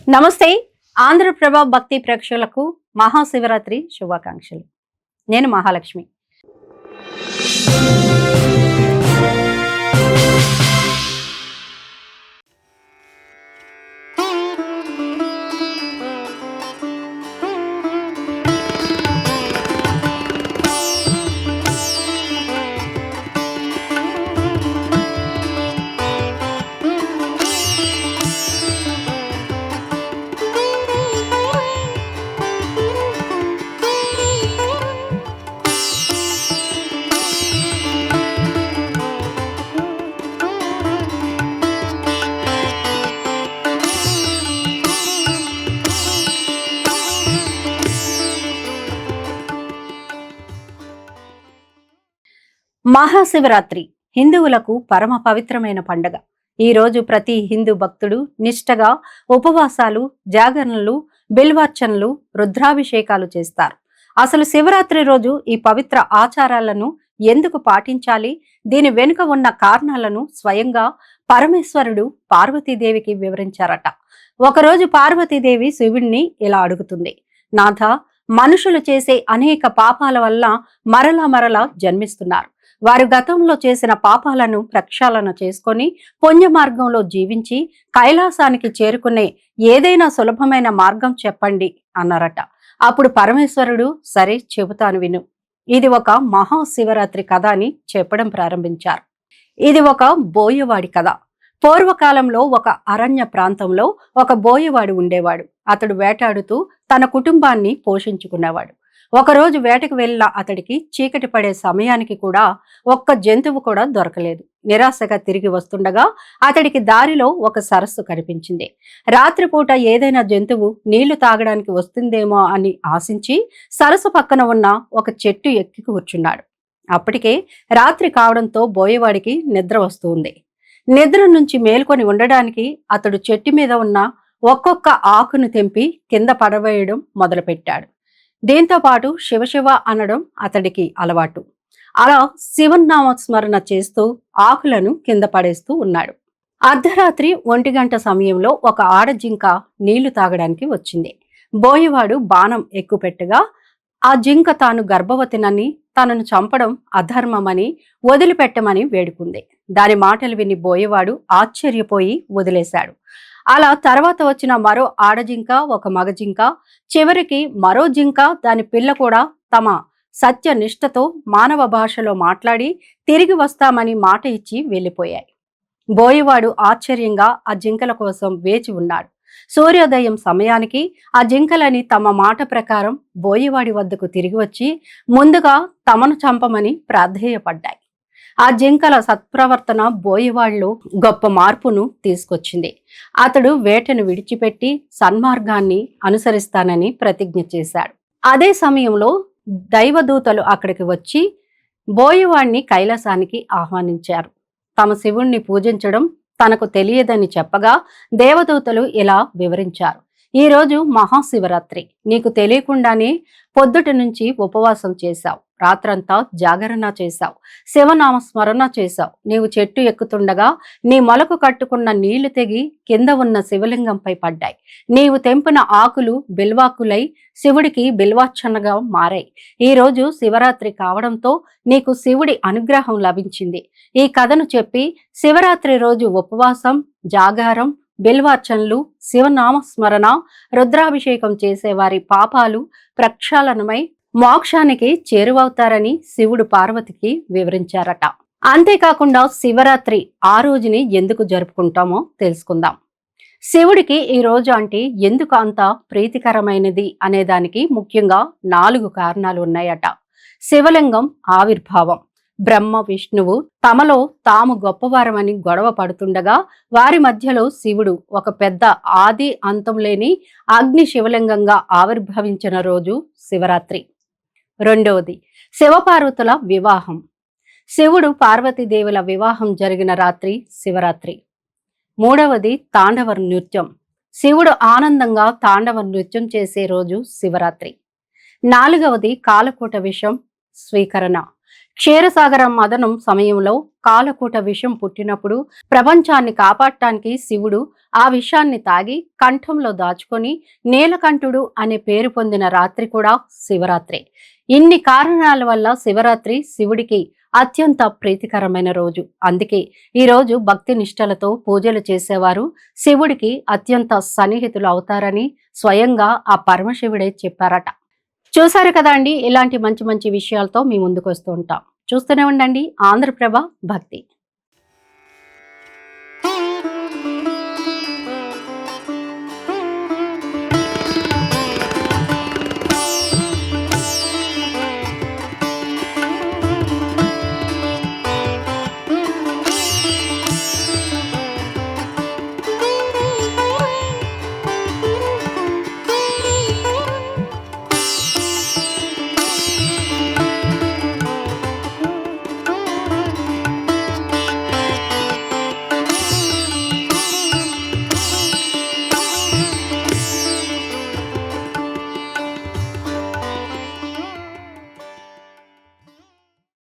నమస్తే. ఆంధ్రప్రభ భక్తి ప్రేక్షకులకు మహాశివరాత్రి శుభాకాంక్షలు. నేను మహాలక్ష్మి. మహాశివరాత్రి హిందువులకు పరమ పవిత్రమైన పండుగ. ఈ రోజు ప్రతి హిందూ భక్తుడు నిష్టగా ఉపవాసాలు, జాగరణలు, బిల్వార్చనలు, రుద్రాభిషేకాలు చేస్తారు. అసలు శివరాత్రి రోజు ఈ పవిత్ర ఆచారాలను ఎందుకు పాటించాలి, దీని వెనుక ఉన్న కారణాలను స్వయంగా పరమేశ్వరుడు పార్వతీదేవికి వివరించారట. ఒకరోజు పార్వతీదేవి శివుణ్ణి ఇలా అడుగుతుంది, నాథ, మనుషులు చేసే అనేక పాపాల వల్ల మరలా జన్మిస్తున్నారు. వారు గతంలో చేసిన పాపాలను ప్రక్షాళన చేసుకొని పుణ్య మార్గంలో జీవించి కైలాసానికి చేరుకునే ఏదైనా సులభమైన మార్గం చెప్పండి అన్నారట. అప్పుడు పరమేశ్వరుడు, సరే చెబుతాను విను. ఇది ఒక మహాశివరాత్రి కథ అని చెప్పడం ప్రారంభించారు. ఇది ఒక బోయవాడి కథ. పూర్వకాలంలో ఒక అరణ్య ప్రాంతంలో ఒక బోయవాడు ఉండేవాడు. అతడు వేటాడుతూ తన కుటుంబాన్ని పోషించుకునేవాడు. ఒకరోజు వేటకు వెళ్ళిన అతడికి చీకటి పడే సమయానికి కూడా ఒక్క జంతువు కూడా దొరకలేదు. నిరాశగా తిరిగి వస్తుండగా అతడికి దారిలో ఒక సరస్సు కనిపించింది. రాత్రిపూట ఏదైనా జంతువు నీళ్లు తాగడానికి వస్తుందేమో అని ఆశించి సరస్సు పక్కన ఉన్న ఒక చెట్టు ఎక్కి కూర్చున్నాడు. అప్పటికే రాత్రి కావడంతో బోయేవాడికి నిద్ర వస్తుంది. నిద్ర నుంచి మేల్కొని ఉండడానికి అతడు చెట్టు మీద ఉన్న ఒక్కొక్క ఆకును తెంపి కింద పడవేయడం మొదలుపెట్టాడు. దీంతో పాటు శివశివ అనడం అతడికి అలవాటు. అలా శివనామస్మరణ చేస్తూ ఆకులను కింద పడేస్తూ ఉన్నాడు. అర్ధరాత్రి 1 గంట సమయంలో ఒక ఆడజింక నీళ్లు తాగడానికి వచ్చింది. బోయవాడు బాణం ఎక్కుపెట్టగా ఆ జింక తాను గర్భవతినని, తనను చంపడం అధర్మమని వదిలిపెట్టమని వేడుకుంది. దాని మాటలు విని బోయవాడు ఆశ్చర్యపోయి వదిలేశాడు. అలా తర్వాత వచ్చిన మరో ఆడజింక, ఒక మగజింక, చివరికి మరో జింక, దాని పిల్ల కూడా తమ సత్య నిష్టతో మానవ భాషలో మాట్లాడి తిరిగి వస్తామని మాట ఇచ్చి వెళ్ళిపోయాయి. బోయవాడు ఆశ్చర్యంగా ఆ జింకల కోసం వేచి ఉన్నాడు. సూర్యోదయం సమయానికి ఆ జింకలని తమ మాట ప్రకారం బోయవాడి వద్దకు తిరిగి వచ్చి ముందుగా తమను చంపమని ప్రాధేయపడ్డాయి. ఆ జింకల సత్ప్రవర్తన బోయవాడిలో గొప్ప మార్పును తీసుకొచ్చింది. అతడు వేటను విడిచిపెట్టి సన్మార్గాన్ని అనుసరిస్తానని ప్రతిజ్ఞ చేశాడు. అదే సమయంలో దైవదూతలు అక్కడికి వచ్చి బోయవాడిని కైలాసానికి ఆహ్వానించారు. తమ శివుణ్ణి పూజించడం తనకు తెలియదని చెప్పగా దేవదూతలు ఇలా వివరించారు. ఈ రోజు మహాశివరాత్రి. నీకు తెలియకుండానే పొద్దుటి నుంచి ఉపవాసం చేశావు, రాత్రంతా జాగరణ చేశావు, శివనామస్మరణ చేశావు. నీవు చెట్టు ఎక్కుతుండగా నీ మొలకు కట్టుకున్న నీళ్లు తెగి కింద ఉన్న శివలింగంపై పడ్డాయి. నీవు తెంపిన ఆకులు బిల్వాకులై శివుడికి బిల్వార్చనగా మారాయి. ఈ రోజు శివరాత్రి కావడంతో నీకు శివుడి అనుగ్రహం లభించింది. ఈ కథను చెప్పి శివరాత్రి రోజు ఉపవాసం, జాగారం, బిల్వార్చనలు, శివనామస్మరణ, రుద్రాభిషేకం చేసేవారి పాపాలు ప్రక్షాళనమై మోక్షానికి చేరువవుతారని శివుడు పార్వతికి వివరించారట. అంతేకాకుండా శివరాత్రి ఆ రోజుని ఎందుకు జరుపుకుంటామో తెలుసుకుందాం. శివుడికి ఈ రోజు అంటే ఎందుకు అంత ప్రీతికరమైనది అనేదానికి ముఖ్యంగా 4 కారణాలు ఉన్నాయట. శివలింగం ఆవిర్భావం. బ్రహ్మ, విష్ణువు తమలో తాము గొప్పవారమని గొడవ పడుతుండగా వారి మధ్యలో శివుడు ఒక పెద్ద ఆది అంతం లేని అగ్ని శివలింగంగా ఆవిర్భవించిన రోజు శివరాత్రి. రెండవది శివపార్వతుల వివాహం. శివుడు పార్వతీదేవుల వివాహం జరిగిన రాత్రి శివరాత్రి. మూడవది తాండవ నృత్యం. శివుడు ఆనందంగా తాండవ నృత్యం చేసే రోజు శివరాత్రి. నాలుగవది కాలకూట విషం స్వీకరణ. క్షీరసాగర మదనం సమయంలో కాలకూట విషం పుట్టినప్పుడు ప్రపంచాన్ని కాపాడటానికి శివుడు ఆ విషాన్ని తాగి కంఠంలో దాచుకొని నీలకంఠుడు అనే పేరు పొందిన రాత్రి కూడా శివరాత్రి. ఇన్ని కారణాల వల్ల శివరాత్రి శివుడికి అత్యంత ప్రీతికరమైన రోజు. అందుకే ఈ రోజు భక్తి నిష్టలతో పూజలు చేసేవారు శివుడికి అత్యంత సన్నిహితులు అవుతారని స్వయంగా ఆ పరమశివుడే చెప్పారట. చూసారు కదా అండి, ఇలాంటి మంచి మంచి విషయాలతో మీ ముందుకు వస్తూ ఉంటాం. చూస్తూనే ఉండండి ఆంధ్రప్రభ భక్తి.